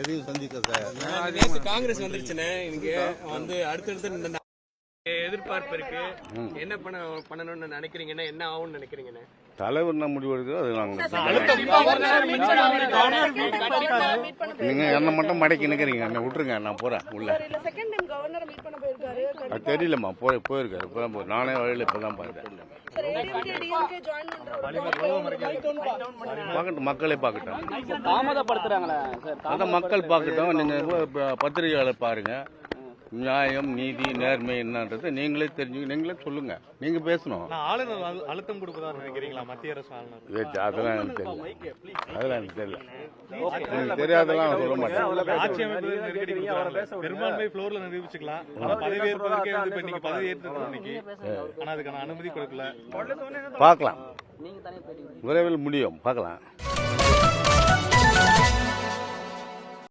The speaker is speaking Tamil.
எதையும் சந்திக்க சார். நேற்று காங்கிரஸ் வந்துருச்சுண்ணே, இங்க வந்து அடுத்தடுத்து எதிர்பார்ப்பு இருக்கு. என்ன பண்ணணும்னு நினைக்கிறீங்கன்னா, என்ன ஆகும்னு நினைக்கிறீங்கண்ணே? தலைவர் என்ன முடிவு எடுக்குதோ அது நீங்க என்ன மட்டும் மடக்கி நிக்கிறீங்க, என்ன விட்டுருங்க, நான் போறேன் உள்ள. அது தெரியலம்மா, போயிருக்காரு இப்பதான். நானே வழியில இப்பதான் பார்த்தேன். பார்க்கட்டும், மக்களே பார்க்கட்டும். தாமதப்படுத்துறாங்களா சார்? அதான் மக்கள் பார்க்கட்டும். நீங்க பத்திரிகையாளர் பாருங்க, நியாயம் நீதி நேர்மை என்னன்றது நீங்களே தெரிஞ்சு நீங்களே சொல்லுங்க. நீங்க பேசணும். ஆளுநர் அழுத்தம் கொடுப்பதா நினைக்கிறீங்களா? மத்திய அரசு ஆளுநர் அதெல்லாம் எனக்கு தெரியல. அதெல்லாம் எனக்கு தெரியல. எனக்கு தெரியாதெல்லாம் சொல்ல மாட்டேன். ஆட்சி அமைப்பு பெரும்பான்மை ஃப்ளோர்ல நிரூபிச்சுக்கலாம். பதவி ஏற்பதற்கே வந்து நீங்க பதவி ஏற்றது இன்னைக்கு, ஆனா அதுக்கான அனுமதி கொடுக்கல. பார்க்கலாம், விரைவில் முடியும், பார்க்கலாம்.